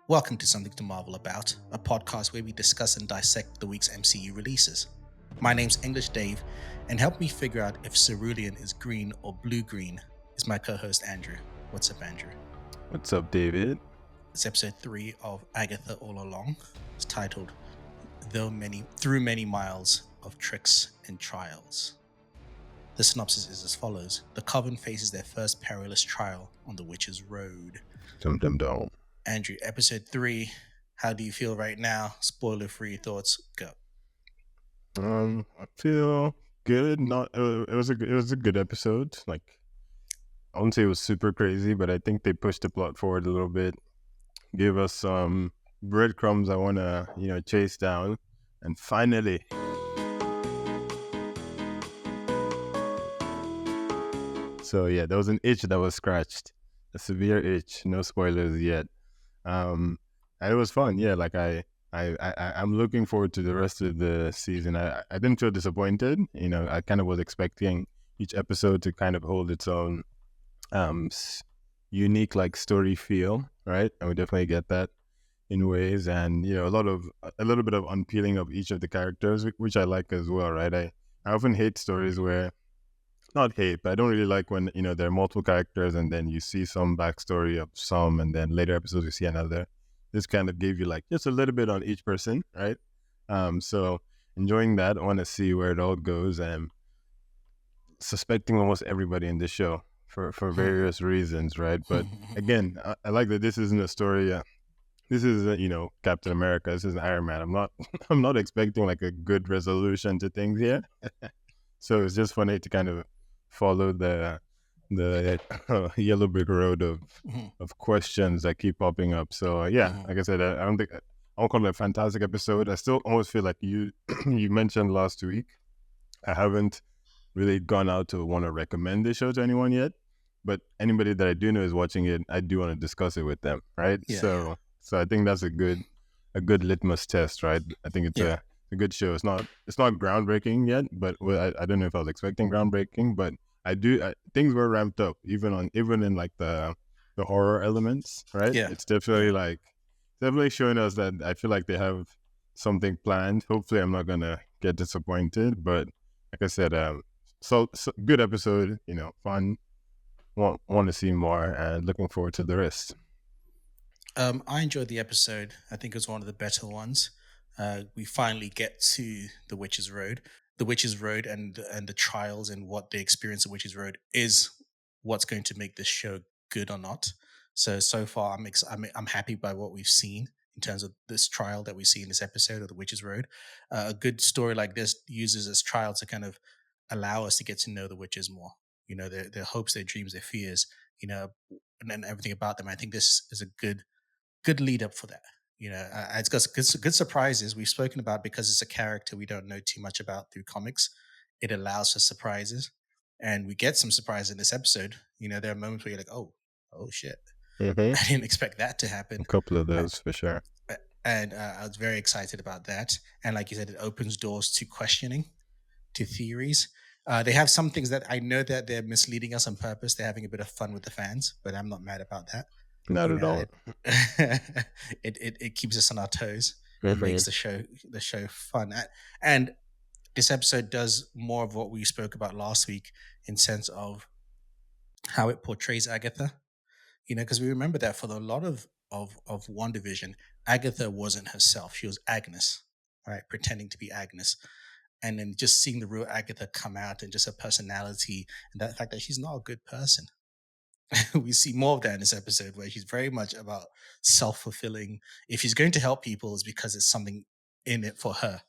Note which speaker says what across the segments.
Speaker 1: Welcome to Something to Marvel About, a podcast where we discuss and dissect the week's MCU releases. My name's English Dave, and help me figure out if cerulean is green or blue-green is my co-host Andrew. What's up, Andrew?
Speaker 2: What's up, David?
Speaker 1: It's episode 3 of Agatha All Along. It's titled Through Many Miles of Tricks and Trials. The synopsis is as follows. The Coven faces their first perilous trial on the Witch's Road.
Speaker 2: Dum.
Speaker 1: Andrew, episode 3, how do you feel right now? Spoiler-free thoughts, go.
Speaker 2: I feel good. It was a good episode. Like, I wouldn't say it was super crazy, but I think they pushed the plot forward a little bit. Gave us some breadcrumbs I want to, chase down, and finally. So yeah, there was an itch that was scratched, a severe itch. No spoilers yet. And it was fun. Yeah, like I'm looking forward to the rest of the season. I didn't feel disappointed. I kind of was expecting each episode to kind of hold its own unique like story feel, right? And we definitely get that in ways, and a little bit of unpeeling of each of the characters, which I like as well, right? I often hate stories where, not hate, but I don't really like when there are multiple characters and then you see some backstory of some, and then later episodes you see another. This kind of gave you like just a little bit on each person, right? So enjoying that. I want to see where it all goes. And suspecting almost everybody in the show for various reasons, right? But again, I like that this isn't a story. This is Captain America. This is Iron Man. I'm not expecting like a good resolution to things here. So it's just funny to kind of follow the yellow brick road of questions that keep popping up. So like I said, I won't call it a fantastic episode. I still almost feel like you mentioned last week, I haven't really gone out to want to recommend this show to anyone yet, but anybody that I do know is watching it, I do want to discuss it with them, right? So I think that's a good litmus test, right? I think it's a good show. It's not groundbreaking yet, but I don't know if I was expecting groundbreaking, but things were ramped up even in like the horror elements, right?
Speaker 1: Yeah.
Speaker 2: It's definitely showing us that I feel like they have something planned. Hopefully I'm not gonna get disappointed, but like I said, so good episode, fun, want to see more, and looking forward to the rest.
Speaker 1: I enjoyed the episode. I think it was one of the better ones. We finally get to the Witch's Road. The Witch's Road and the trials and what they experience at Witch's Road is what's going to make this show good or not. So far, I'm happy by what we've seen in terms of this trial that we see in this episode of the Witch's Road. A good story like this uses this trial to kind of allow us to get to know the witches more. Their hopes, their dreams, their fears. And everything about them. I think this is a good lead up for that. It's got good surprises we've spoken about because it's a character we don't know too much about through comics. It allows for surprises, and we get some surprise in this episode. There are moments where you're like, oh shit, I didn't expect that to happen.
Speaker 2: A couple of those for sure.
Speaker 1: And I was very excited about that. And like you said, it opens doors to questioning, to theories. They have some things that I know that they're misleading us on purpose. They're having a bit of fun with the fans, but I'm not mad about that.
Speaker 2: Not at all.
Speaker 1: It keeps us on our toes. It makes the show fun. And this episode does more of what we spoke about last week in sense of how it portrays Agatha. Because we remember that for a lot of WandaVision, Agatha wasn't herself. She was Agnes, right? Pretending to be Agnes. And then just seeing the real Agatha come out and just her personality and that fact that she's not a good person. We see more of that in this episode where she's very much about self-fulfilling. If she's going to help people, it's because it's something in it for her,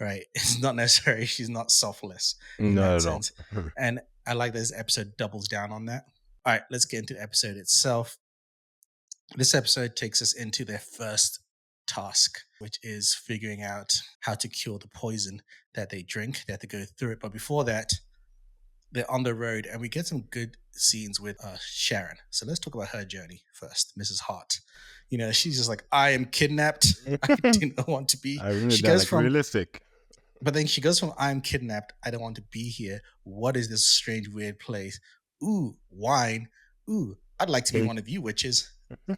Speaker 1: right? It's not necessarily she's not selfless in that sense. And I like that this episode doubles down on that. All right, let's get into the episode itself. This episode takes us into their first task, which is figuring out how to cure the poison that they drink. They have to go through it. But before that, they're on the road, and we get some good scenes with Sharon. So let's talk about her journey first, Mrs. Hart. She's just like, I am kidnapped. I didn't want to be.
Speaker 2: I really goes from realistic.
Speaker 1: But then she goes from I'm kidnapped, I don't want to be here. What is this strange, weird place? Ooh, wine. Ooh, I'd like to be one of you witches.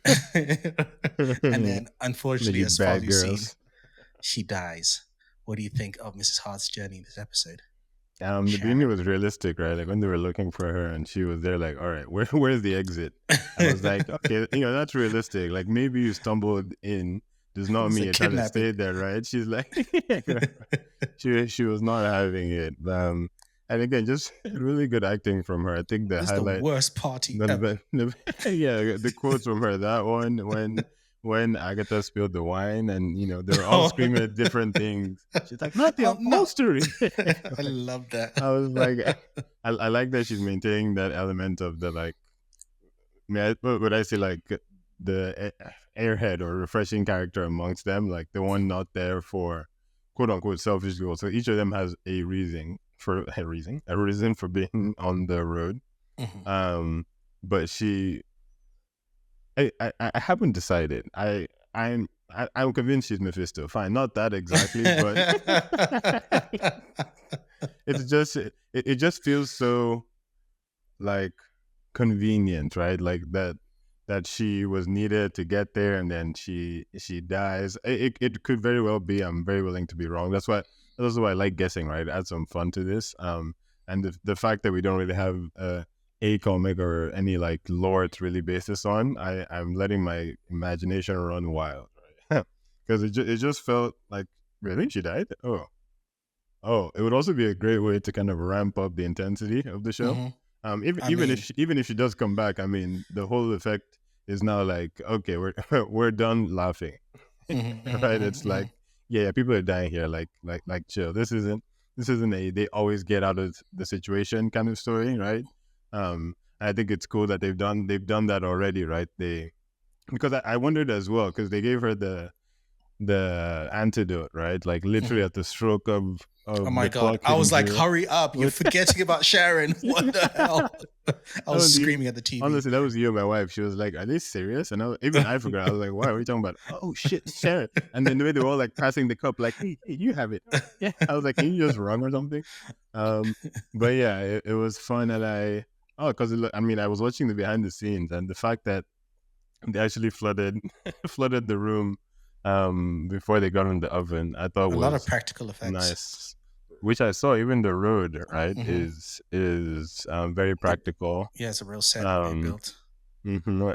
Speaker 1: And then,
Speaker 2: Like
Speaker 1: unfortunately,
Speaker 2: you
Speaker 1: as far as
Speaker 2: bad
Speaker 1: we've seen,
Speaker 2: girls.
Speaker 1: she dies. What do you think of Mrs. Hart's journey in this episode?
Speaker 2: The beginning
Speaker 1: Sharon.
Speaker 2: was realistic, right? Like when they were looking for her and she was there, like, all right, where's the exit? I was like, okay, that's realistic. Like maybe you stumbled in, does not
Speaker 1: It's
Speaker 2: mean
Speaker 1: a
Speaker 2: you're trying to
Speaker 1: kidnapping.
Speaker 2: stay there, right? She's like, she was not having it. And again, just really good acting from her. I think the
Speaker 1: This is the
Speaker 2: highlight,
Speaker 1: worst party ever.
Speaker 2: yeah, the quotes from her. That one when Agatha spilled the wine, and they were all
Speaker 1: Oh,
Speaker 2: screaming at different things. She's like, not the
Speaker 1: oh no.
Speaker 2: upholstery.
Speaker 1: I love that.
Speaker 2: I was like, I like that she's maintaining that element of the like, would I say like the airhead or refreshing character amongst them, like the one not there for quote unquote selfish goals. So each of them has a reason for being on the road.
Speaker 1: Mhm.
Speaker 2: But I haven't decided. I'm convinced she's Mephisto. Fine, not that exactly, but it just feels so like convenient, right? Like that she was needed to get there, and then she dies. It could very well be. I'm very willing to be wrong. That's why I like guessing, right? Add some fun to this. And the fact that we don't really have a comic or any like lore to really base this on, I'm letting my imagination run wild, right? Because it just felt like, really, she died. Oh, it would also be a great way to kind of ramp up the intensity of the show.
Speaker 1: Mhm.
Speaker 2: Even
Speaker 1: I
Speaker 2: even if
Speaker 1: mean,
Speaker 2: she does come back, I mean, the whole effect is now like, okay, we're we're done laughing,
Speaker 1: mhm, mhm,
Speaker 2: right?
Speaker 1: mhm,
Speaker 2: It's like,
Speaker 1: mhm.
Speaker 2: yeah, people are dying here. Like chill. This isn't a they always get out of the situation kind of story, right? I think it's cool that they've done that already, right? Because I wondered as well, because they gave her the antidote, right? Like literally
Speaker 1: Mhm.
Speaker 2: at the stroke
Speaker 1: Oh
Speaker 2: of
Speaker 1: my
Speaker 2: the
Speaker 1: God.
Speaker 2: clock
Speaker 1: I
Speaker 2: hitting
Speaker 1: was like,
Speaker 2: zero.
Speaker 1: hurry up. You're
Speaker 2: With
Speaker 1: forgetting about Sharon. What the hell? I
Speaker 2: that
Speaker 1: was
Speaker 2: was you.
Speaker 1: screaming at the TV.
Speaker 2: Honestly, that was you and my wife. She was like, "Are they serious?" And even I forgot. I was like, "What are we talking about?" Oh shit, Sharon! And then the way they were all like passing the cup, like, "Hey, you have it." Yeah, I was like, "Can you just run or something?" Um, but yeah, it was fun, and because I mean, I was watching the behind the scenes, and the fact that they actually flooded flooded the room before they got in the oven, I thought
Speaker 1: A lot of
Speaker 2: was
Speaker 1: practical effects.
Speaker 2: nice. Which I saw, even the road, right,
Speaker 1: Hmm.
Speaker 2: is very
Speaker 1: It,
Speaker 2: practical.
Speaker 1: yeah, it's a real set they
Speaker 2: Um,
Speaker 1: built.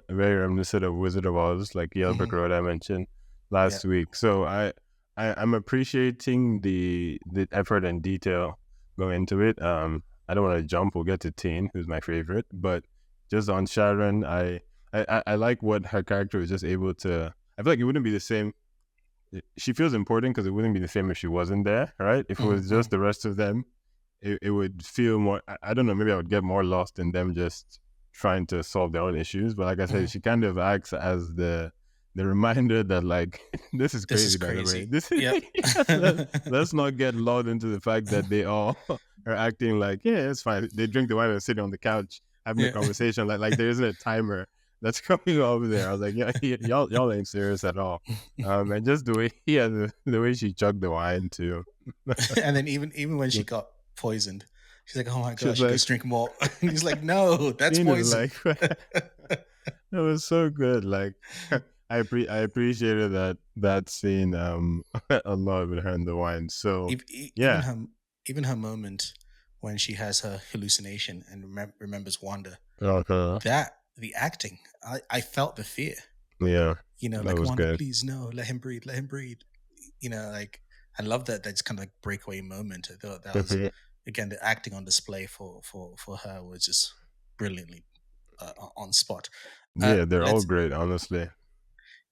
Speaker 2: very reminiscent of Wizard of Oz, like Yellow Brick
Speaker 1: Hmm.
Speaker 2: Road I mentioned
Speaker 1: Yeah.
Speaker 2: last week. So I'm appreciating the effort and detail going into it. I don't want to jump. We'll get to Teen, who's my favorite, but just on Sharon, I like what her character is just able to. I feel like it wouldn't be the same. She feels important because it wouldn't be the same if she wasn't there, right? If it was
Speaker 1: Hmm.
Speaker 2: just the rest of them, it would feel more. I don't know. Maybe I would get more lost in them just trying to solve their own issues. But like I said,
Speaker 1: Hmm.
Speaker 2: she kind of acts as the reminder that like this is
Speaker 1: This is
Speaker 2: crazy. By the way,
Speaker 1: crazy.
Speaker 2: this is
Speaker 1: Yep.
Speaker 2: let's not get lulled into the fact that they all are acting like, yeah, it's fine. They drink the wine and sitting on the couch having a
Speaker 1: Yeah.
Speaker 2: conversation like there isn't a timer that's coming over there. I was like, yeah, y'all ain't serious at all. And just the way, yeah, the way she chugged the wine too.
Speaker 1: And then even when she got poisoned, she's like, "Oh my
Speaker 2: She's
Speaker 1: gosh, you
Speaker 2: like,
Speaker 1: guys drink more." And he's like, "No, that's
Speaker 2: you know,
Speaker 1: poison."
Speaker 2: like it was so good. Like I appreciated that scene a lot with her and the wine. So
Speaker 1: Even
Speaker 2: yeah,
Speaker 1: her moment when she has her hallucination and remembers Wanda,
Speaker 2: uh,
Speaker 1: that the acting, I felt the fear.
Speaker 2: yeah, that
Speaker 1: Like,
Speaker 2: was
Speaker 1: Wanda,
Speaker 2: good.
Speaker 1: please no, let him breathe, let him breathe. Like, I love that. That's kind of like breakaway moment. I thought that was, again, the acting on display for her was just brilliantly on spot.
Speaker 2: Yeah, they're all
Speaker 1: Let's.
Speaker 2: great, honestly.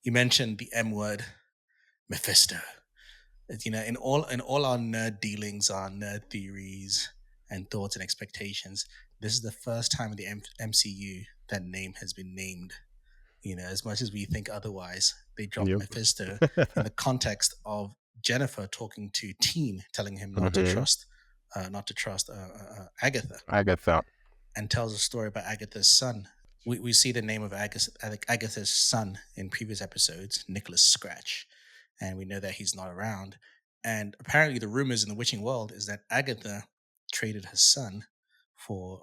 Speaker 1: You mentioned the M word, Mephisto. In all our nerd dealings, our nerd theories and thoughts and expectations, this is the first time in the MCU that name has been named. As much as we think otherwise, they dropped
Speaker 2: Yep.
Speaker 1: Mephisto in the context of Jennifer talking to Teen, telling him
Speaker 2: Hmm.
Speaker 1: not to trust Agatha,
Speaker 2: Agatha.
Speaker 1: and tells a story about Agatha's son. We see the name of Agatha's son in previous episodes, Nicholas Scratch, and we know that he's not around. And apparently, the rumors in the witching world is that Agatha traded her son for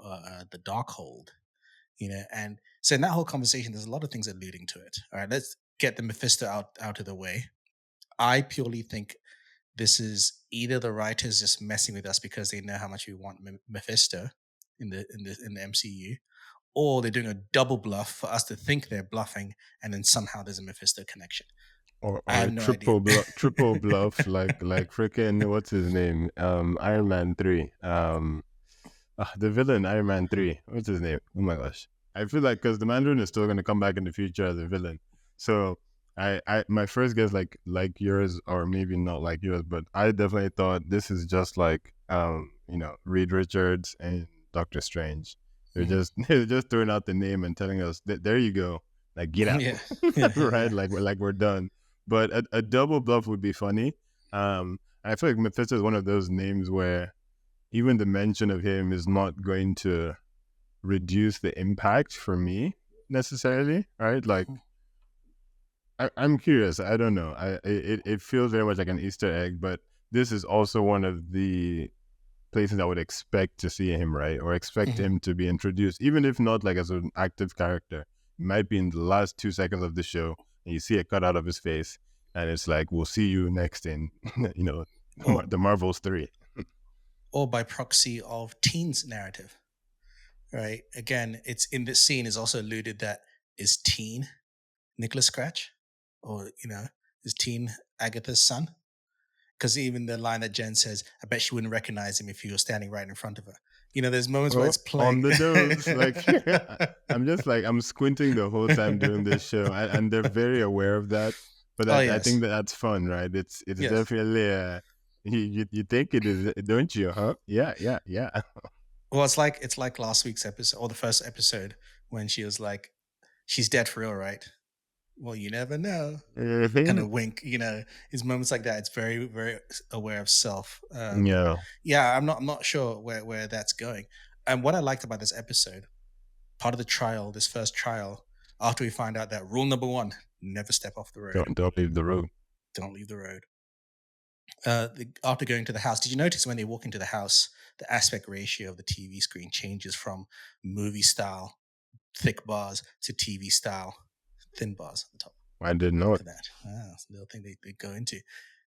Speaker 1: the Darkhold. And So in that whole conversation, there's a lot of things alluding to it. All right, let's get the Mephisto out of the way. I purely think this is either the writers just messing with us because they know how much we want Mephisto in the MCU, or they're doing a double bluff for us to think they're bluffing, and then somehow there's a Mephisto connection. I
Speaker 2: Or
Speaker 1: have
Speaker 2: a
Speaker 1: no idea.
Speaker 2: triple bluff like freaking what's his name? Iron Man 3. The villain Iron Man 3. What's his name? Oh my gosh. I feel like because the Mandarin is still going to come back in the future as a villain. So my first guess like yours or maybe not like yours, but I definitely thought this is just like Reed Richards and Doctor Strange. They're
Speaker 1: Mhm.
Speaker 2: just they're just throwing out the name and telling us there you go, like get out,
Speaker 1: Yeah, yeah,
Speaker 2: right?
Speaker 1: yeah.
Speaker 2: Like we're done. But a double bluff would be funny. I feel like Mephisto is one of those names where even the mention of him is not going to reduce the impact for me necessarily, right? Like I'm curious. I don't know. It feels very much like an Easter egg, but this is also one of the places I would expect to see him, right? Or expect
Speaker 1: Mhm.
Speaker 2: him to be introduced, even if not like as an active character. It might be in the last 2 seconds of the show, and you see a cut out of his face, and it's like, "We'll see you next in, you know,
Speaker 1: Or
Speaker 2: the Marvels 3."
Speaker 1: or by proxy of Teen's narrative, right? Again, it's in this scene is also alluded that is Teen Nicholas Scratch, or is Teen Agatha's son? Because even the line that Jen says, "I bet she wouldn't recognize him if he was standing right in front of her." There's moments where
Speaker 2: Oh,
Speaker 1: it's
Speaker 2: on
Speaker 1: playing.
Speaker 2: the nose. Like I'm just like I'm squinting the whole time doing this show, and they're very aware of that. But
Speaker 1: Oh
Speaker 2: I think
Speaker 1: yes,
Speaker 2: that's fun, right? It's
Speaker 1: yes.
Speaker 2: definitely you think it is, don't you? Huh? Yeah, yeah, yeah.
Speaker 1: Well, it's like last week's episode or the first episode when she was like, "She's dead for real, right?" Well, you never know. Kind of wink. Is moments like that. It's very, very aware of self.
Speaker 2: Yeah,
Speaker 1: Yeah, I'm not sure where that's going. And what I liked about this episode, part of the trial, this first trial, after we find out that rule number one: never step off the road,
Speaker 2: don't leave the road.
Speaker 1: don't leave the road. After going to the house, did you notice when they walk into the house, the aspect ratio of the TV screen changes from movie style thick bars to TV style thin bars at the top?
Speaker 2: I didn't know
Speaker 1: Look
Speaker 2: it.
Speaker 1: at that. It's the little thing they go into.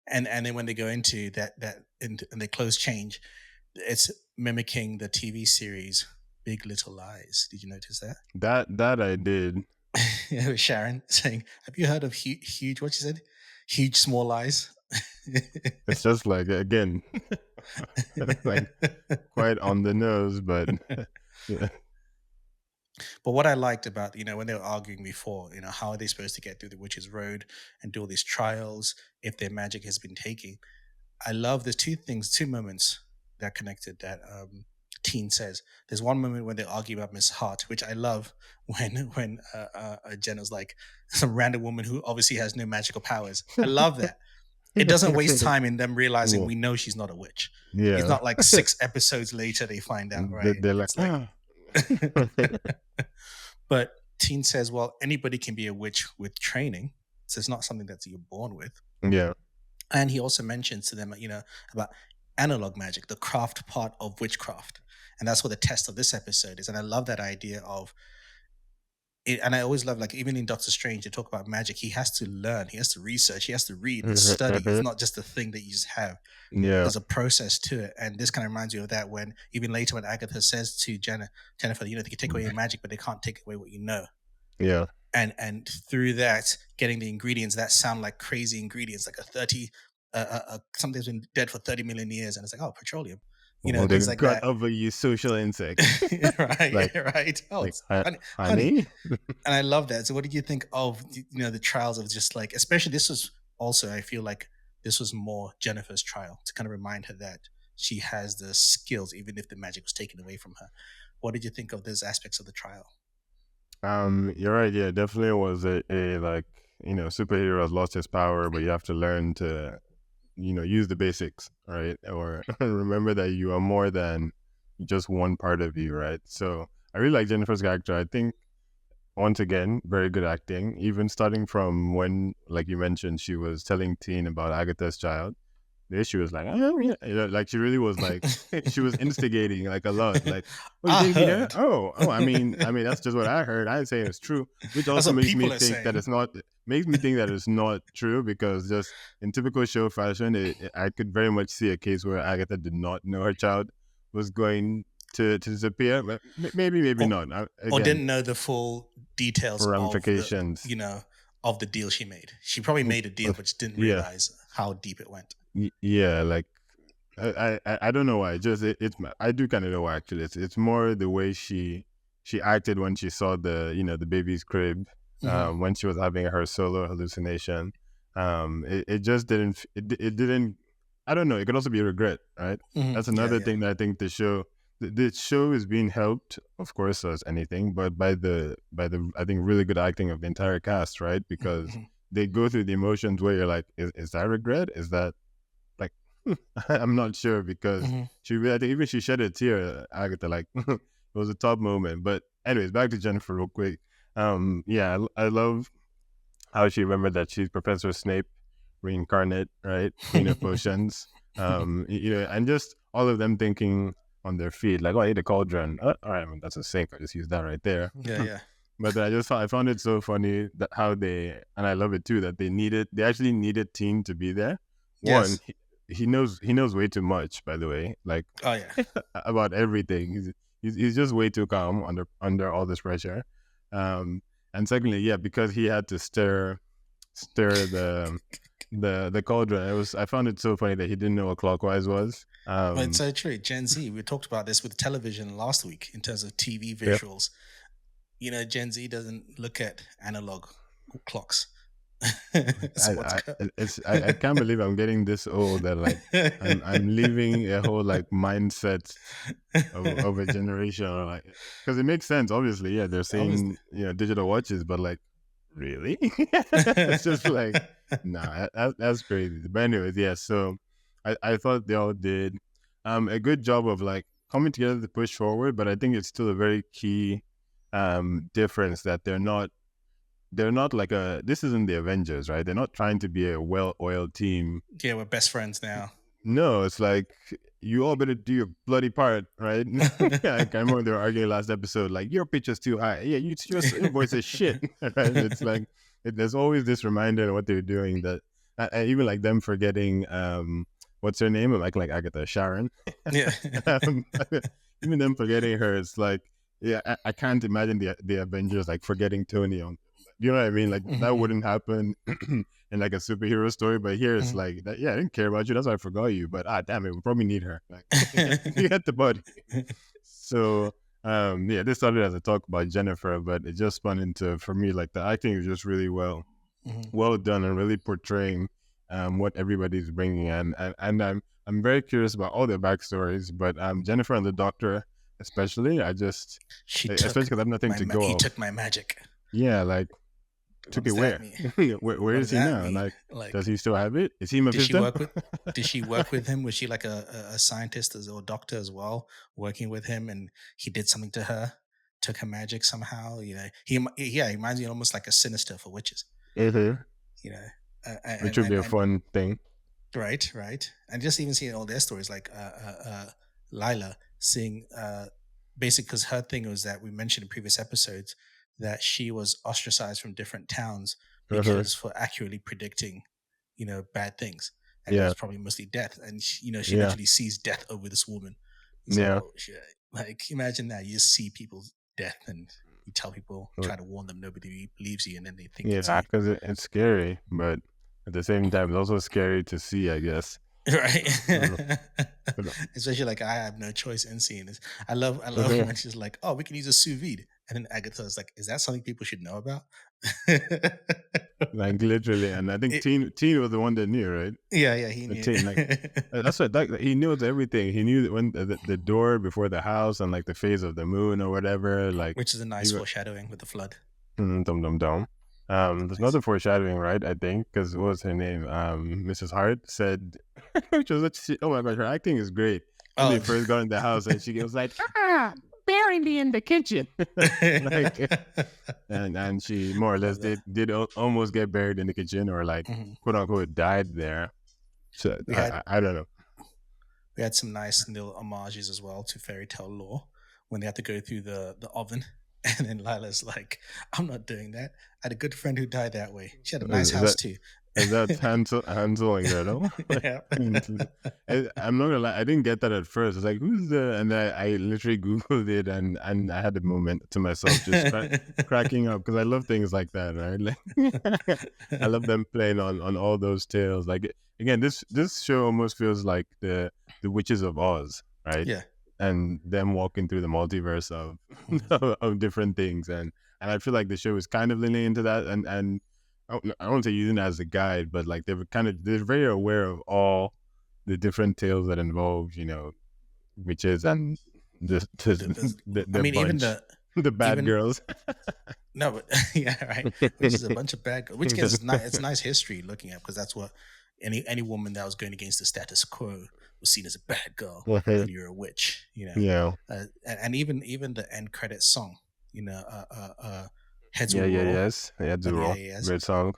Speaker 1: And then when they go into and they clothes change, it's mimicking the TV series Big Little Lies. Did you notice that?
Speaker 2: That I did.
Speaker 1: Sharon saying, "Have you heard of huge? What she said? Huge small lies."
Speaker 2: It's just like again, like quite on the nose, but yeah,
Speaker 1: But what I liked about, when they were arguing before, how are they supposed to get through the witch's road and do all these trials if their magic has been taken? I love there's two moments that connected that Teen says. There's one moment when they argue about Miss Hart, which I love when Jenna's like some random woman who obviously has no magical powers. I love that. It doesn't waste time in them realizing
Speaker 2: yeah,
Speaker 1: we know she's not a witch. It's
Speaker 2: yeah.
Speaker 1: not like 6 episodes later they find out, right?
Speaker 2: They're like,
Speaker 1: It's like, but Teen says, well, anybody can be a witch with training. So it's not something that you're born with.
Speaker 2: yeah,
Speaker 1: And he also mentions to them, about analog magic, the craft part of witchcraft. And that's what the test of this episode is. And I love that idea of it. And I always love, like, even in Doctor Strange, they talk about magic. He has to learn, he has to research, he has to read and study. It's not just a thing that you just have.
Speaker 2: yeah,
Speaker 1: There's a process to it. And this kind of reminds me of that when, even later, when Agatha says to Jennifer, they can take away your magic, but they can't take away what you know.
Speaker 2: yeah.
Speaker 1: And through that, getting the ingredients that sound like crazy ingredients, like something that's been dead for 30 million years, and it's like, oh, petroleum,
Speaker 2: Well, the
Speaker 1: things like
Speaker 2: gut
Speaker 1: that.
Speaker 2: of a social insect,
Speaker 1: Right,
Speaker 2: like
Speaker 1: right. Oh,
Speaker 2: like
Speaker 1: it's honey,
Speaker 2: honey.
Speaker 1: and I love that. So, what did you think of the trials of, just like, especially this was also, I feel like this was more Jennifer's trial to kind of remind her that she has the skills, even if the magic was taken away from her. What did you think of those aspects of the trial?
Speaker 2: You're right. Yeah, definitely was a like superhero has lost his power, but you have to learn to use the basics, right? Or remember that you are more than just one part of you, right? So I really like Jennifer's character. I think once again, very good acting. Even starting from when, like you mentioned, she was telling Teen about Agatha's child. the issue is like, oh yeah, like she really was like, she was instigating like a lot. Like, oh, you
Speaker 1: I
Speaker 2: didn't see that?
Speaker 1: heard.
Speaker 2: Oh, I mean, that's just what I heard. I didn't say it's true, which
Speaker 1: That's
Speaker 2: also
Speaker 1: what
Speaker 2: makes me
Speaker 1: people are
Speaker 2: think that
Speaker 1: saying.
Speaker 2: it's not. Makes me think that it's not true because just in typical show fashion, I could very much see a case where Agatha did not know her child was going to disappear, but maybe
Speaker 1: Or,
Speaker 2: not.
Speaker 1: or
Speaker 2: Again,
Speaker 1: didn't know the full details of the,
Speaker 2: ramifications.
Speaker 1: of the deal she made. She probably made a deal, but just didn't
Speaker 2: Yeah,
Speaker 1: realize how deep it went.
Speaker 2: yeah, like I don't know why. Just I do kind of know why actually. It's more the way she acted when she saw the baby's crib,
Speaker 1: Hmm.
Speaker 2: when she was having her solo hallucination. It just it didn't. I don't know. It could also be regret, right?
Speaker 1: Hmm.
Speaker 2: That's
Speaker 1: Yeah,
Speaker 2: another
Speaker 1: yeah.
Speaker 2: thing that I think the show is being helped, of course, as anything, but by the I think really good acting of the entire cast, right? Because
Speaker 1: Hmm.
Speaker 2: they go through the emotions where you're like, is that regret? Is that like I'm not sure because
Speaker 1: Hmm.
Speaker 2: I think even she shed a tear, Agatha. Like it was a top moment. But anyways, back to Jennifer real quick. Yeah, I love how she remembered that she's Professor Snape reincarnate, right? Queen of Potions. And just all of them thinking on their feet, like, oh, I need a cauldron. All right, I mean, that's a sink. I just use that right there.
Speaker 1: Yeah, yeah.
Speaker 2: But then I found it so funny that how and I love it too, that they actually needed Teen to be there. One,
Speaker 1: Yes.
Speaker 2: he knows way too much, by the way, like
Speaker 1: Oh yeah.
Speaker 2: about everything. He's just way too calm under all this pressure. And secondly, yeah, because he had to stir the cauldron. I found it so funny that he didn't know what clockwise was.
Speaker 1: Well, it's so true. Gen Z. We talked about this with television last week in terms of TV
Speaker 2: Yeah,
Speaker 1: visuals. Gen Z doesn't look at analog clocks. So what's
Speaker 2: I can't believe I'm getting this old that like I'm leaving a whole like mindset of a generation, or like, because it makes sense. Obviously, yeah, they're saying
Speaker 1: obviously.
Speaker 2: digital watches, but like, really, it's just like, nah, that's crazy. But anyways, yeah. So I thought they all did a good job of like coming together to push forward, but I think it's still a very key difference that they're not like this isn't the Avengers, right? They're not trying to be a well-oiled team.
Speaker 1: Yeah, we're best friends now.
Speaker 2: No, it's like you all better do your bloody part, right? I remember they were arguing last episode, like your pitch is too high. Yeah, your voice is shit, right? It's like there's always this reminder of what they're doing that, even like them forgetting what's her name, like Agatha Sharon,
Speaker 1: Yeah.
Speaker 2: um, even them forgetting her. It's like, yeah, I can't imagine the Avengers like forgetting Tony on. You know what I mean? Like that
Speaker 1: Mhm,
Speaker 2: wouldn't happen in like a superhero story, but here it's
Speaker 1: mhm.
Speaker 2: like that. Yeah, I didn't care about you. That's why I forgot you. But damn it, we probably need her. Like you had the body. So yeah, this started as a talk about Jennifer, but it just spun into, for me, like the acting is just really
Speaker 1: Mhm.
Speaker 2: well done and really portraying what everybody's bringing. And I'm very curious about all their backstories, but Jennifer and the Doctor especially,
Speaker 1: She
Speaker 2: especially
Speaker 1: took
Speaker 2: because I have nothing to go
Speaker 1: he
Speaker 2: off.
Speaker 1: took my magic.
Speaker 2: Yeah, like,
Speaker 1: What
Speaker 2: took it
Speaker 1: does that
Speaker 2: where?
Speaker 1: mean?
Speaker 2: Where
Speaker 1: What
Speaker 2: is
Speaker 1: does
Speaker 2: he
Speaker 1: that
Speaker 2: now?
Speaker 1: mean?
Speaker 2: Like, does
Speaker 1: Like,
Speaker 2: he still have it? Is he
Speaker 1: did she
Speaker 2: Mephisto?
Speaker 1: work with him? Was she like a scientist or doctor as well, working with him, and he did something to her, took her magic somehow? He reminds me almost like a sinister for witches.
Speaker 2: Mhm.
Speaker 1: You know,
Speaker 2: Which would be a
Speaker 1: and
Speaker 2: fun thing.
Speaker 1: right, right, and just even seeing all their stories, like Lila seeing basically, because her thing was that we mentioned in previous episodes that she was ostracized from different towns
Speaker 2: Uh-huh.
Speaker 1: because for accurately predicting, bad things, and it
Speaker 2: Yeah,
Speaker 1: was probably mostly death. And she
Speaker 2: yeah,
Speaker 1: literally sees death over this woman.
Speaker 2: yeah.
Speaker 1: So like, imagine that you just see people's death and you tell people, try to warn them, nobody believes you, and then they think it's
Speaker 2: Yeah,
Speaker 1: you.
Speaker 2: because it's scary, but at the same time, it's also scary to see, I guess.
Speaker 1: Right.
Speaker 2: Mhm.
Speaker 1: Especially like I have no choice in seeing this. I love
Speaker 2: Uh-huh.
Speaker 1: when she's like, "Oh, we can use a sous vide," and then Agatha is like, "Is that something people should know about?"
Speaker 2: Like literally, and I think
Speaker 1: It-
Speaker 2: Teen was the one that knew, right?
Speaker 1: yeah, yeah, he
Speaker 2: The
Speaker 1: knew,
Speaker 2: Teen, like, that's what, like, he knows everything. He knew that when the door before the house and like the phase of the moon or whatever. Like,
Speaker 1: which is a nice
Speaker 2: even
Speaker 1: foreshadowing with the flood.
Speaker 2: dum dum dum. There's
Speaker 1: Nice.
Speaker 2: another foreshadowing, right? I think, because what was her name? Mrs. Hart said, which was oh my gosh, her acting is great. When they
Speaker 1: Oh,
Speaker 2: first got in the house, and she was like, bury me in the kitchen, like, and she more or less
Speaker 1: love that.
Speaker 2: did almost get buried in the kitchen, or like,
Speaker 1: Mhm.
Speaker 2: quote unquote, died there. So
Speaker 1: We had
Speaker 2: I don't know.
Speaker 1: we had some nice little homages as well to fairy tale lore when they had to go through the oven. And then Lila's like, I'm not doing that. I had a good friend who died that way. She had a nice
Speaker 2: Is
Speaker 1: house
Speaker 2: that
Speaker 1: too.
Speaker 2: is that Hansel and Gretel?
Speaker 1: Yeah.
Speaker 2: I'm not gonna lie, I didn't get that at first. I was like, "Who's the?" And then I literally googled it, and I had a moment to myself, just cracking up because I love things like that, right? Like, I love them playing on all those tales. Like again, this show almost feels like the Witches of Oz, right?
Speaker 1: Yeah.
Speaker 2: And them walking through the multiverse of of different things, and I feel like the show is kind of leaning into that, and I don't want to say using it as a guide, but like they're very aware of all the different tales that involve, witches and
Speaker 1: I
Speaker 2: the
Speaker 1: mean, even
Speaker 2: bunch,
Speaker 1: the
Speaker 2: the bad
Speaker 1: even
Speaker 2: girls.
Speaker 1: no, but yeah, right. Which is a bunch of bad, which gives us nice. It's nice history looking at because that's what any woman that was going against the status quo was seen as a bad girl, and you're a witch,
Speaker 2: Yeah,
Speaker 1: and even the end credit song, you know, heads
Speaker 2: yeah,
Speaker 1: will
Speaker 2: yeah,
Speaker 1: roll
Speaker 2: yes, yeah,
Speaker 1: by the
Speaker 2: Zero,
Speaker 1: AAS.
Speaker 2: great song,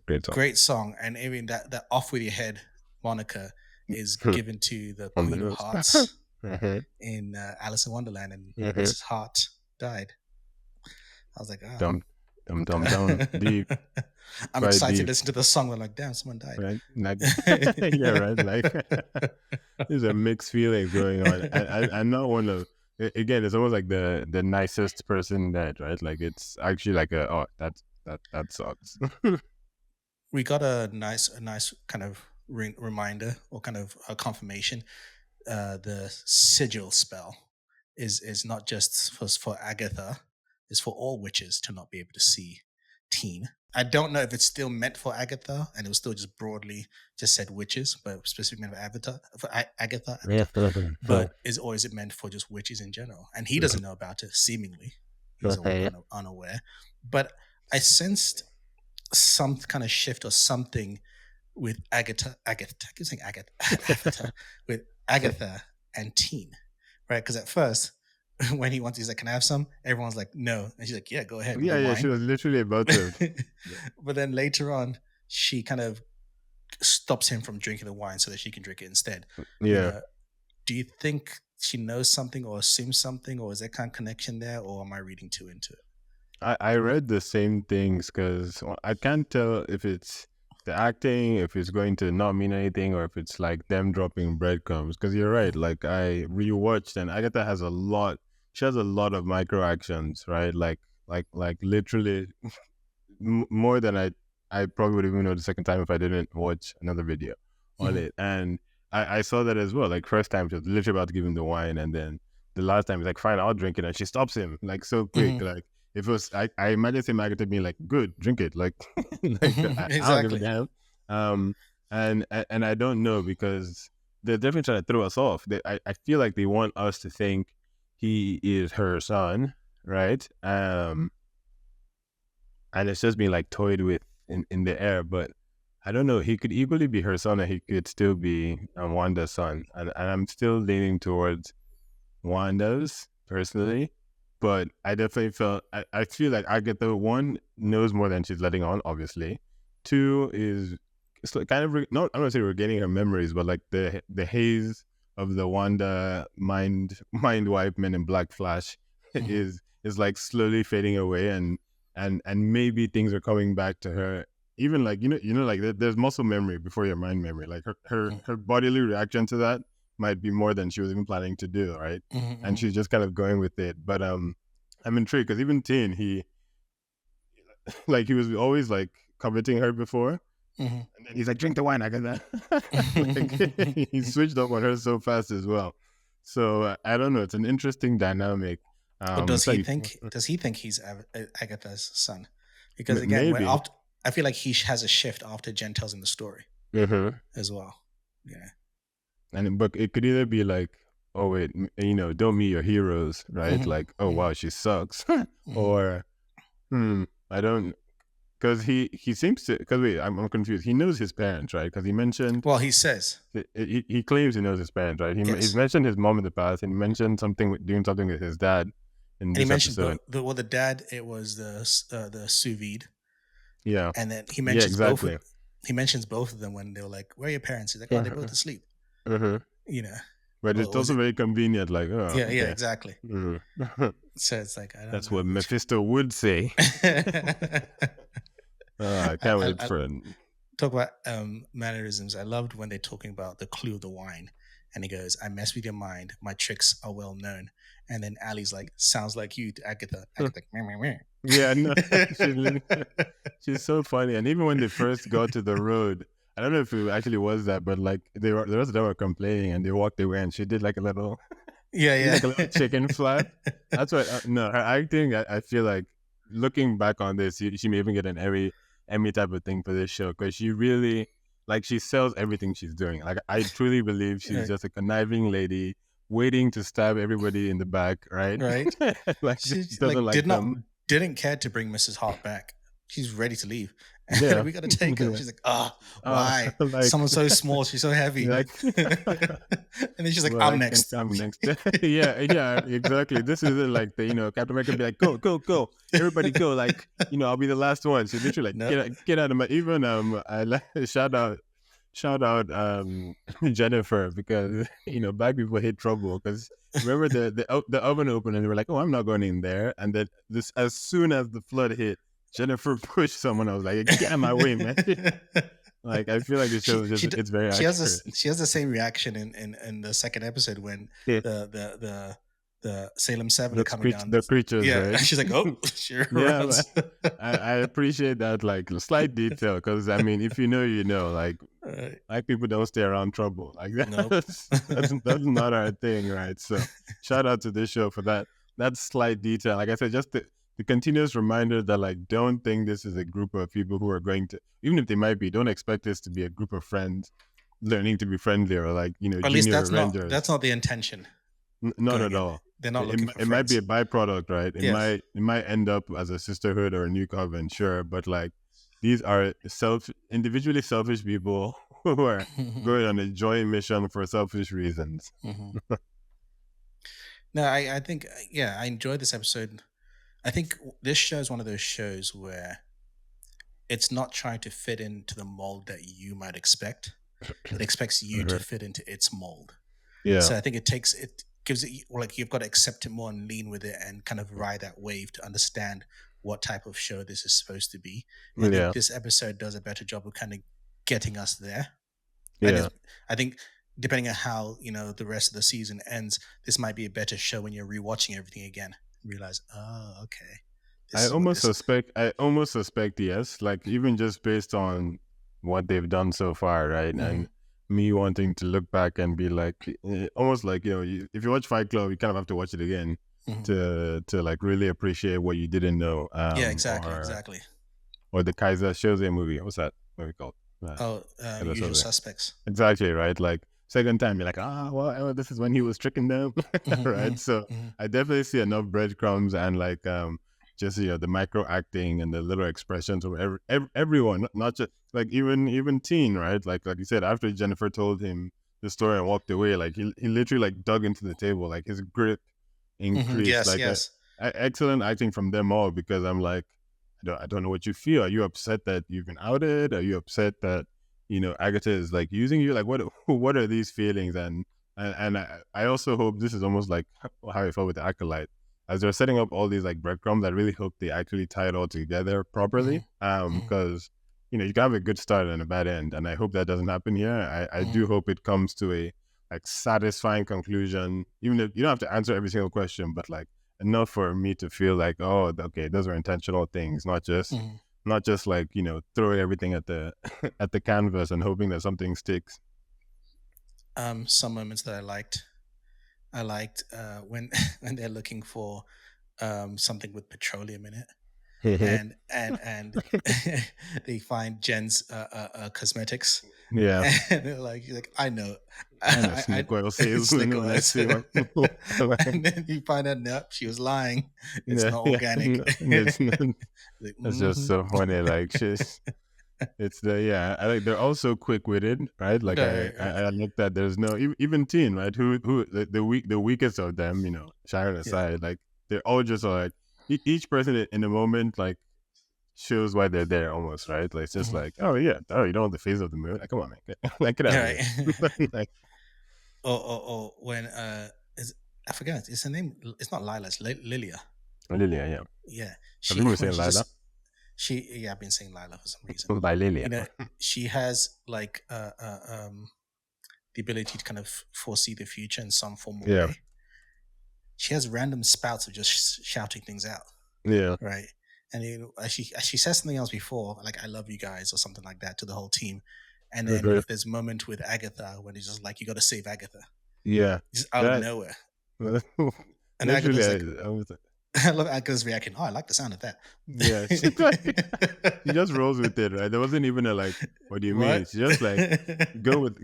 Speaker 2: great song.
Speaker 1: Great song, and even that off with your head moniker is given to the
Speaker 2: On the
Speaker 1: Queen of
Speaker 2: nose.
Speaker 1: Hearts in Alice in Wonderland, and Alice's heart died. I was like, oh,
Speaker 2: Dum dum dum dum, deep,
Speaker 1: okay. I'm
Speaker 2: quite
Speaker 1: excited to
Speaker 2: deep,
Speaker 1: listen to the song. I'm like, damn, someone died.
Speaker 2: right? Like, yeah, right. Like, there's a mixed feelings going on. I'm not one of. Again, it's almost like the nicest person dead, right? Like it's actually like that sucks.
Speaker 1: We got a nice kind of reminder or kind of a confirmation. The sigil spell is not just for Agatha; it's for all witches to not be able to see teen. I don't know if it's still meant for Agatha, and it was still just broadly just said witches, but specifically meant for Agatha. But is it meant for just witches in general? And he doesn't know about it. Seemingly, he's unaware. But I sensed some kind of shift or something with Agatha, I keep saying Agatha, Agatha, with Agatha and Teen, right? Because at first, when he wants, he's like, "Can I have some?" Everyone's like, "No," and she's like, "Yeah, go ahead with
Speaker 2: Yeah,
Speaker 1: the
Speaker 2: yeah. She
Speaker 1: wine."
Speaker 2: was literally about to.
Speaker 1: But then later on, she kind of stops him from drinking the wine so that she can drink it instead. You
Speaker 2: Yeah,
Speaker 1: know, do you think she knows something or assumes something, or is there kind of connection there, or am I reading too into it?
Speaker 2: I read the same things because I can't tell if it's the acting, if it's going to not mean anything, or if it's like them dropping breadcrumbs. Because you're right. Like I rewatched, and Agatha has a lot. She has a lot of micro actions, right? Like literally more than I probably would even know the second time if I didn't watch another video on
Speaker 1: Mm-hmm.
Speaker 2: it. And I saw that as well. Like first time she was literally about to give him the wine, and then the last time he's like, "Fine, I'll drink it," and she stops him like so quick.
Speaker 1: Mm-hmm.
Speaker 2: Like if it was, I imagine Sam Agatha being like, "Good, drink it," like like I don't give a
Speaker 1: Exactly.
Speaker 2: damn. Um, and I don't know because they're definitely trying to throw us off. I feel like they want us to think he is her son, right? And it's just being like toyed with in the air. But I don't know. He could equally be her son, and he could still be Wanda's son. And I'm still leaning towards Wanda's personally. But I definitely felt I feel like Agatha one knows more than she's letting on. Obviously, two is it's like kind of not. I'm not saying regaining her memories, but like the haze of the Wanda mind wipe Men in Black Flash
Speaker 1: Mm-hmm.
Speaker 2: is like slowly fading away, and maybe things are coming back to her. Even like like there's muscle memory before your mind memory. Like her bodily reaction to that might be more than she was even planning to do, right? And
Speaker 1: Mm-hmm.
Speaker 2: she's just kind of going with it. But I'm intrigued because even Teen, he like he was always like coveting her before,
Speaker 1: Mm-hmm.
Speaker 2: and then he's like, "Drink the wine, I got that."
Speaker 1: Mm-hmm.
Speaker 2: Like he switched up on her so fast as well. So I don't know. It's an interesting dynamic.
Speaker 1: Or
Speaker 2: It's like
Speaker 1: does he think he's Agatha's son? Because again, when
Speaker 2: maybe.
Speaker 1: after, I feel like he has a shift after Jen tells him the story
Speaker 2: Mm-hmm.
Speaker 1: as well. Yeah.
Speaker 2: And but it could either be like, oh wait, don't meet your heroes, right?
Speaker 1: Mm-hmm.
Speaker 2: Like, oh wow, she sucks,
Speaker 1: Mm-hmm.
Speaker 2: or I don't, because he seems to, because wait, I'm confused. He knows his parents, right? Because he mentioned
Speaker 1: Well, he says
Speaker 2: he claims he knows his parents, right? He's
Speaker 1: yes,
Speaker 2: mentioned his mom in the past, and he mentioned something doing something with his dad in
Speaker 1: and he
Speaker 2: this
Speaker 1: mentioned
Speaker 2: episode.
Speaker 1: the dad. It was the sous vide,
Speaker 2: Yeah,
Speaker 1: and then he
Speaker 2: yeah,
Speaker 1: mentions both of
Speaker 2: exactly.
Speaker 1: he mentions both of them when they were like, "Where are your parents?" He's like, "Oh, they're both
Speaker 2: Uh-huh.
Speaker 1: asleep."
Speaker 2: Uh-huh.
Speaker 1: You know,
Speaker 2: But
Speaker 1: or
Speaker 2: it's
Speaker 1: was
Speaker 2: also
Speaker 1: it?
Speaker 2: very convenient. Like, oh,
Speaker 1: Yeah, yeah,
Speaker 2: okay.
Speaker 1: exactly.
Speaker 2: Mhm.
Speaker 1: So it's like I don't
Speaker 2: That's
Speaker 1: know
Speaker 2: what
Speaker 1: which.
Speaker 2: Mephisto would say. I
Speaker 1: I,
Speaker 2: can't
Speaker 1: I,
Speaker 2: wait
Speaker 1: I
Speaker 2: for it.
Speaker 1: talk about mannerisms. I loved when they're talking about the clue of the wine, and he goes, "I mess with your mind. My tricks are well known." And then Ali's like, "Sounds like you to Agatha." Agatha, meh, meh,
Speaker 2: Yeah, no, she's
Speaker 1: meh.
Speaker 2: literally, she's so funny. And even when they first got to the road, I don't know if it actually was that, but like the rest of them were complaining, and they walked away, and she did like a little, she did
Speaker 1: Yeah,
Speaker 2: like a little chicken flap. That's what. No, her acting. I feel like looking back on this, she may even get an Emmy type of thing for this show because she really like she sells everything she's doing. Like I truly believe she's
Speaker 1: yeah.
Speaker 2: just a conniving lady waiting to stab everybody in the back, right?
Speaker 1: Right.
Speaker 2: Like
Speaker 1: She
Speaker 2: just doesn't
Speaker 1: like
Speaker 2: like them.
Speaker 1: didn't care to bring Mrs. Hart back. She's ready to leave. And
Speaker 2: Yeah.
Speaker 1: we got to take her.
Speaker 2: Yeah.
Speaker 1: She's like, why?
Speaker 2: Like,
Speaker 1: Someone's so small. She's so heavy.
Speaker 2: like,
Speaker 1: And then she's like,
Speaker 2: well,
Speaker 1: I'm
Speaker 2: I can
Speaker 1: next.
Speaker 2: come next. Yeah, yeah, exactly. This is it, like the Captain America be like, go, go, go, everybody go. Like, I'll be the last one. She literally like
Speaker 1: No.
Speaker 2: get out of my. Even I shout out Jennifer because black people hate trouble because remember the oven opened and they were like, oh, I'm not going in there, and then this as soon as the flood hit, Jennifer pushed someone. I was like, get out of my way, man. Like I feel like the show
Speaker 1: she
Speaker 2: is
Speaker 1: she
Speaker 2: just it's very
Speaker 1: she has
Speaker 2: accurate.
Speaker 1: this she has the same reaction in the second episode when
Speaker 2: Yeah,
Speaker 1: the Salem 7 are coming down.
Speaker 2: the creatures,
Speaker 1: Yeah,
Speaker 2: right?
Speaker 1: she's like, oh, she
Speaker 2: Yeah, but
Speaker 1: runs.
Speaker 2: I appreciate that like slight detail because I mean, if you know, like
Speaker 1: Right.
Speaker 2: black people don't stay around trouble. Like
Speaker 1: Nope.
Speaker 2: that's not our thing, right? So shout out to this show for that slight detail. Like I said, just the continuous reminder that like don't think this is a group of people who are going to, even if they might be, don't expect this to be a group of friends learning to be friendly or like
Speaker 1: Or at least
Speaker 2: junior
Speaker 1: that's
Speaker 2: Avengers.
Speaker 1: not the intention
Speaker 2: Not
Speaker 1: going
Speaker 2: at
Speaker 1: in.
Speaker 2: all.
Speaker 1: They're not
Speaker 2: It,
Speaker 1: looking for
Speaker 2: it might be
Speaker 1: friends.
Speaker 2: a byproduct, right?
Speaker 1: Yes.
Speaker 2: It might end up as a sisterhood or a new coven, sure, but like these are individually selfish people who are going on a joint mission for selfish reasons.
Speaker 1: Mhm. No, I think yeah, I enjoyed this episode. I think this show is one of those shows where it's not trying to fit into the mold that you might expect. It expects you to
Speaker 2: Mhm.
Speaker 1: fit into its mold.
Speaker 2: Yeah,
Speaker 1: So I think it gives it like you've got to accept it more and lean with it and kind of ride that wave to understand what type of show this is supposed to be. And I think
Speaker 2: yeah,
Speaker 1: this episode does a better job of kind of getting us there. And
Speaker 2: yeah.
Speaker 1: I think depending on how the rest of the season ends, this might be a better show when you're rewatching everything again. Realize, oh, okay, this is what this.
Speaker 2: I almost suspect yes, like even just based on what they've done so far, right?
Speaker 1: Mm-hmm,
Speaker 2: And me wanting to look back and be like, almost like if you watch Fight Club, you kind of have to watch it again
Speaker 1: mm-hmm.
Speaker 2: to like really appreciate what you didn't know,
Speaker 1: Yeah, exactly, exactly.
Speaker 2: or the Kaiser Soze movie. What's that movie called?
Speaker 1: Oh,
Speaker 2: Kaiser
Speaker 1: Usual
Speaker 2: Soze.
Speaker 1: Suspects.
Speaker 2: Exactly, right? Like second time, you're like, well, this is when he was tricking them, right? So
Speaker 1: Mm-hmm,
Speaker 2: I definitely see enough breadcrumbs and like just the micro acting and the little expressions of everyone, not just like even Teen, right? Like you said, after Jennifer told him the story and walked away, like he literally like dug into the table, like his grip
Speaker 1: mm-hmm.
Speaker 2: increased,
Speaker 1: Yes,
Speaker 2: like
Speaker 1: yes.
Speaker 2: excellent acting from them all because I'm like, I don't know what you feel. Are you upset that you've been outed? Are you upset that Agatha is like using you? Like what are these feelings? And I also hope this is almost like how I felt with the Acolyte. As they're setting up all these like breadcrumbs, I really hope they actually tie it all together properly.
Speaker 1: Mm-hmm,
Speaker 2: Because you can have a good start and a bad end, and I hope that doesn't happen here. I
Speaker 1: mm-hmm,
Speaker 2: do hope it comes to a like satisfying conclusion, even if you don't have to answer every single question, but like enough for me to feel like, oh, okay, those are intentional things,
Speaker 1: mm-hmm.
Speaker 2: not just like throwing everything at the at the canvas and hoping that something sticks.
Speaker 1: Some moments that I liked when when they're looking for something with petroleum in it, and they find Jen's cosmetics,
Speaker 2: Yeah,
Speaker 1: and they're like, he's like, I know,
Speaker 2: I know
Speaker 1: I
Speaker 2: snake oil
Speaker 1: snake
Speaker 2: salesman. Let's
Speaker 1: eyes,
Speaker 2: see what.
Speaker 1: and then you find out no, she was lying. It's
Speaker 2: Yeah,
Speaker 1: not
Speaker 2: yeah,
Speaker 1: organic. Like,
Speaker 2: it's just so funny. Like she's it's the yeah. I like they're all so quick witted, right? Like
Speaker 1: right, right,
Speaker 2: I like that. There's no even Teen, right? Who the weakest of them, Sharon
Speaker 1: yeah,
Speaker 2: aside, like they're all just like each person in the moment, like shows why they're there almost, right? Like it's just
Speaker 1: Mhm.
Speaker 2: like, oh yeah, oh you don't want the face of the moon? Like, come on, man, like get out of
Speaker 1: Right.
Speaker 2: here. Like
Speaker 1: Or when is I forget, it's her name. It's not Lila, it's Lilia.
Speaker 2: Lilia, yeah.
Speaker 1: Yeah.
Speaker 2: Have you
Speaker 1: She
Speaker 2: been
Speaker 1: when
Speaker 2: saying Lila?
Speaker 1: yeah, I've been saying Lila for some reason.
Speaker 2: By Lilia.
Speaker 1: You know, she has like the ability to kind of foresee the future in some form of
Speaker 2: Yeah,
Speaker 1: way. She has random spouts of just shouting things out,
Speaker 2: yeah.
Speaker 1: right? And as she says something else before, like "I love you guys" or something like that to the whole team. And then
Speaker 2: Okay.
Speaker 1: there's a moment with Agatha when it's just like, "You got to save Agatha,"
Speaker 2: Yeah,
Speaker 1: just out of
Speaker 2: that
Speaker 1: nowhere. And
Speaker 2: literally.
Speaker 1: Agatha's like,
Speaker 2: I was like,
Speaker 1: I love Agatha's reaction. Oh, I like the sound of that.
Speaker 2: yeah, she's like, she just rolls with it, right? There wasn't even a like, what do you mean?
Speaker 1: What?
Speaker 2: She just like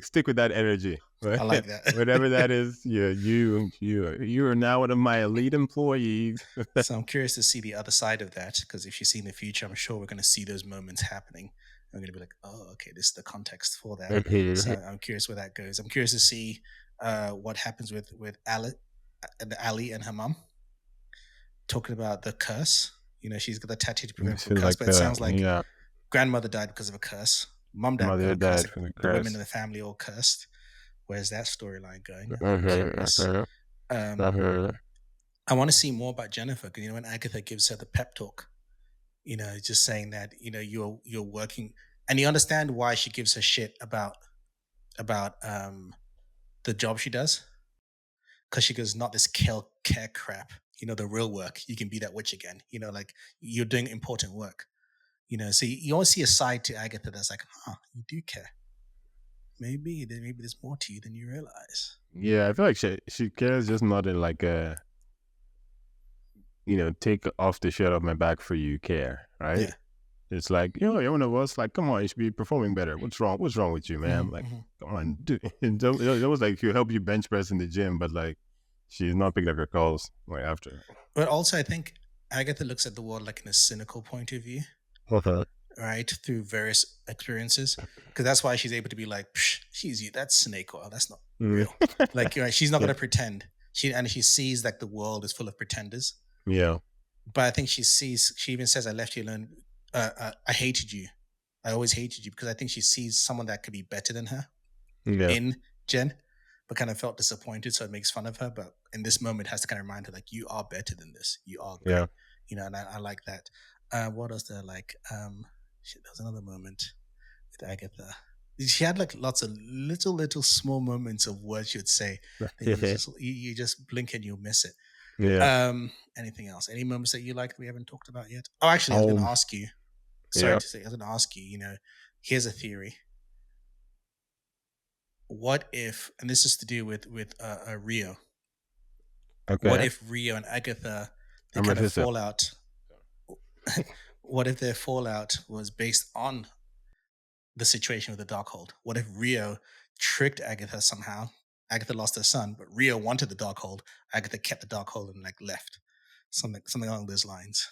Speaker 2: stick with that energy, right?
Speaker 1: I like that.
Speaker 2: Whatever that is, yeah, you are now one of my elite employees.
Speaker 1: So I'm curious to see the other side of that because if she's seen the future, I'm sure we're going to see those moments happening. I'm going to be like, oh, okay, this is the context for that. So I'm curious where that goes. I'm curious to see what happens with Ali and her mom talking about the curse. You know, she's got the tattoo to prevent from
Speaker 2: She's
Speaker 1: curse,
Speaker 2: like
Speaker 1: but it sounds like
Speaker 2: yeah,
Speaker 1: grandmother died because of a curse, mom died because
Speaker 2: mother
Speaker 1: of a curse.
Speaker 2: died
Speaker 1: Like
Speaker 2: from the
Speaker 1: the women
Speaker 2: curse.
Speaker 1: in the family all cursed. Where's that storyline going? I'm curious.
Speaker 2: Uh-huh,
Speaker 1: Um,
Speaker 2: uh-huh.
Speaker 1: I want to see more about Jennifer because you know when Agatha gives her the pep talk, you know, just saying that you know you're working, and you understand why she gives her shit about the job she does because she goes not this care crap, you know, the real work. You can be that witch again, you know, like you're doing important work, you know. So you always see a side to Agatha that's like, huh, you do care. Maybe there's more to you than you realize.
Speaker 2: Yeah, I feel like she cares just not in like a take off the shirt off my back for you care, right?
Speaker 1: Yeah.
Speaker 2: It's like, you're one of us. Like, come on, you should be performing better. What's wrong? What's wrong with you, man? Like,
Speaker 1: Mm-hmm.
Speaker 2: come on, dude. It's almost like she'll help you bench press in the gym, but like, she's not picking up your calls right after.
Speaker 1: But also, I think Agatha looks at the world like in a cynical point of view,
Speaker 2: Okay.
Speaker 1: right? Through various experiences, because that's why she's able to be like, Psh, she's you. That's snake oil. That's not
Speaker 2: Mm.
Speaker 1: real. Like, you know, she's not
Speaker 2: Yeah.
Speaker 1: gonna pretend. She sees like the world is full of pretenders.
Speaker 2: Yeah.
Speaker 1: But I think she sees. She even says, "I left you alone. I hated you. I always hated you," because I think she sees someone that could be better than her
Speaker 2: Yeah.
Speaker 1: in Jen, but kind of felt disappointed, so it makes fun of her. But in this moment, has to kind of remind her like, "You are better than this. You are
Speaker 2: Yeah.
Speaker 1: great." You know, and I like that. What else there? Like, shit, there was another moment with Agatha. She had like lots of little small moments of words she would say that you just blink and you'll miss it.
Speaker 2: Yeah.
Speaker 1: Anything else? Any moments that you like that we haven't talked about yet? Oh, actually, I was going to
Speaker 2: Um.
Speaker 1: ask you. Sorry
Speaker 2: Yeah.
Speaker 1: to say, I was going to ask you. You know, here's a theory. What if, and this is to do with Rio. What
Speaker 2: Okay.
Speaker 1: if Rio and Agatha they
Speaker 2: I'm
Speaker 1: kind of
Speaker 2: Mephisto.
Speaker 1: fall out? What if their fallout was based on the situation with the Darkhold? What if Rio tricked Agatha somehow? Agatha lost her son, but Rio wanted the Darkhold. Agatha kept the Darkhold and like left. Something along those lines.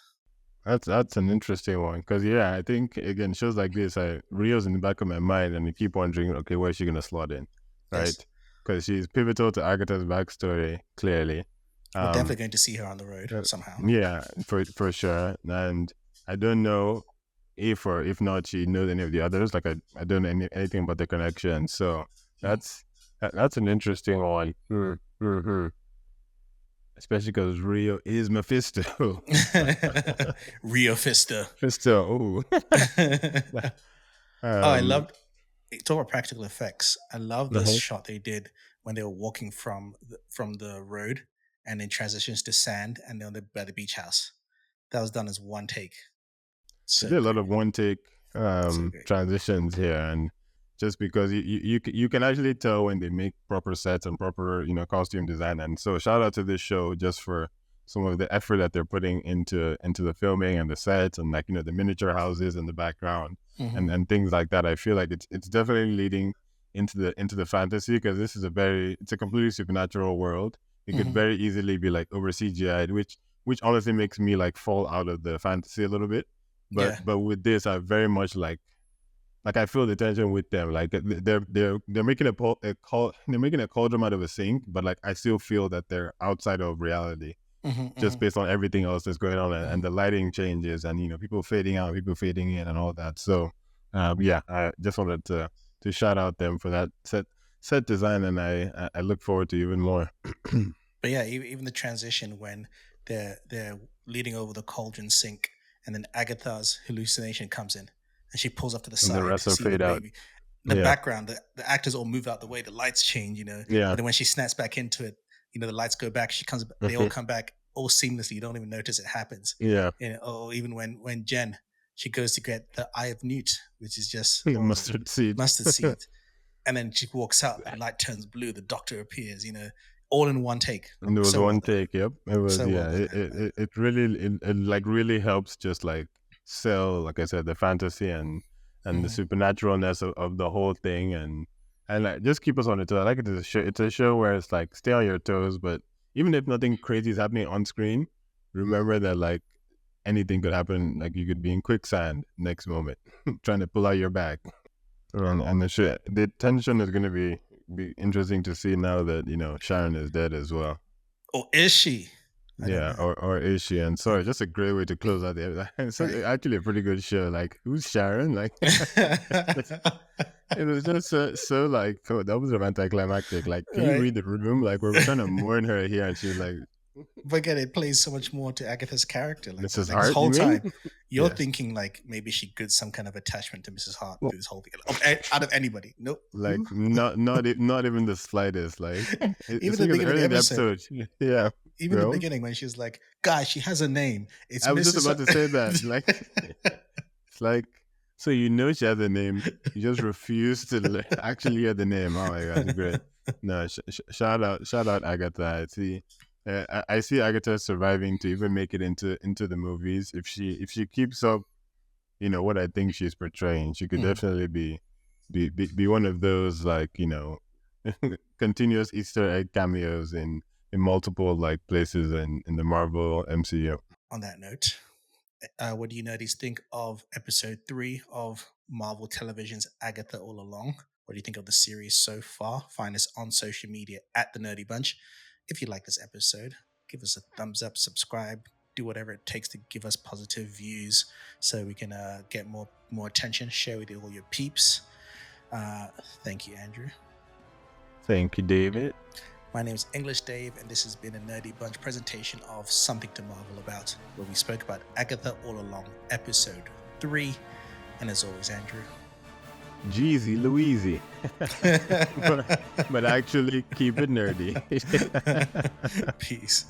Speaker 2: That's an interesting one because I think again shows like this, Rio's in the back of my mind, and you keep wondering, okay, where is she gonna slot in,
Speaker 1: Yes.
Speaker 2: right? Because she's pivotal to Agatha's backstory, clearly.
Speaker 1: We're
Speaker 2: Um,
Speaker 1: definitely going to see her on the road somehow.
Speaker 2: yeah, for sure. And I don't know if or if not she knows any of the others. Like I don't know anything about the connection. So
Speaker 1: Mm.
Speaker 2: that's an interesting one. Especially because Rio is Mephisto.
Speaker 1: Rio Fista.
Speaker 2: Mephisto. Ooh.
Speaker 1: Oh, I
Speaker 2: um.
Speaker 1: loved talk about practical effects. I love this
Speaker 2: Uh-huh.
Speaker 1: shot they did when they were walking from the road and then transitions to sand and then by the beach house. That was done as one take.
Speaker 2: They
Speaker 1: So
Speaker 2: did a lot
Speaker 1: great.
Speaker 2: of one take
Speaker 1: So great.
Speaker 2: transitions here, and just because you can actually tell when they make proper sets and proper costume design, and so shout out to this show just for some of the effort that they're putting into the filming and the sets and like the miniature houses in the background
Speaker 1: Hmm.
Speaker 2: and things like that. I feel like it's definitely leading into the fantasy because this is it's a completely supernatural world. It could
Speaker 1: Hmm.
Speaker 2: very easily be like over CGI'd, which honestly makes me like fall out of the fantasy a little bit. But
Speaker 1: Yeah.
Speaker 2: but with this, I very much like I feel the tension with them. Like they're making they're making a cauldron out of a sink, but like I still feel that they're outside of reality. just based on everything else that's going on, and the lighting changes, and people fading out, people fading in, and all that. So, yeah, I just wanted to shout out them for that set design, and I look forward to even more.
Speaker 1: But yeah, even the transition when they're leading over the cauldron sink, and then Agatha's hallucination comes in, and she pulls off to the
Speaker 2: And the
Speaker 1: side,
Speaker 2: rest will
Speaker 1: seeing the
Speaker 2: fade out.
Speaker 1: baby. In the
Speaker 2: Yeah,
Speaker 1: background, the actors all move out the way, the lights change,
Speaker 2: yeah.
Speaker 1: but then when she snaps back into it, the lights go back. She comes, they all come back all seamlessly. You don't even notice it happens.
Speaker 2: Yeah.
Speaker 1: Or even when Jen, she goes to get the Eye of Newt, which is just
Speaker 2: Mustard seed.
Speaker 1: mustard seed, and then she walks out, the light turns blue, the doctor appears, all in one take.
Speaker 2: And there was
Speaker 1: So
Speaker 2: one
Speaker 1: well done.
Speaker 2: take. Yep, it was.
Speaker 1: So well
Speaker 2: Yeah,
Speaker 1: done.
Speaker 2: it really it like really helps just like sell, like I said, the fantasy and the supernaturalness of the whole thing, and like just keep us on it. I like it as a show. It's a show where it's like stay on your toes, but even if nothing crazy is happening on screen, remember that like anything could happen. Like you could be in quicksand next moment, trying to pull out your bag. And the tension is going to be interesting to see now that Sharon is dead as well.
Speaker 1: Or is she?
Speaker 2: Yeah, or is she? And sorry, just a great way to close out the It's actually a pretty good show. Like, who's Sharon? Like, it was just so like, oh, that was anticlimactic. Like, can you read the room? Like, we're trying to mourn her here, and she's like,
Speaker 1: but again, it plays so much more to Agatha's character. Like
Speaker 2: Mrs.
Speaker 1: this
Speaker 2: Hart,
Speaker 1: whole time, you're
Speaker 2: Yeah.
Speaker 1: thinking like maybe she got some kind of attachment to Mrs. Hart through this whole thing. Out of anybody, nope.
Speaker 2: Like not even the slightest. Like
Speaker 1: even the beginning of the episode.
Speaker 2: Yeah.
Speaker 1: Even the beginning when she was like, "Guys, she has a name. It's
Speaker 2: I was
Speaker 1: Mrs.
Speaker 2: just about to say that. Like, it's like, so she has a name. You just refuse to actually hear the name. Oh my gosh, great! No, shout out Agatha. I see Agatha surviving to even make it into the movies. If she keeps up, what I think she's portraying, she could definitely be one of those like continuous Easter egg cameos in multiple like places in the Marvel MCU.
Speaker 1: On that note, what do you nerdies think of episode 3 of Marvel Television's Agatha All Along? What do you think of the series so far? Find us on social media at The Nerdy Bunch. If you like this episode, give us a thumbs up, subscribe, do whatever it takes to give us positive views so we can get more attention. Share with all your peeps. Thank you, Andrew.
Speaker 2: Thank you, David.
Speaker 1: My name is English Dave, and this has been a Nerdy Bunch presentation of Something to Marvel About, where we spoke about Agatha All Along, episode 3. And as always, Andrew,
Speaker 2: Jeezy Louise. but actually keep it nerdy.
Speaker 1: Peace.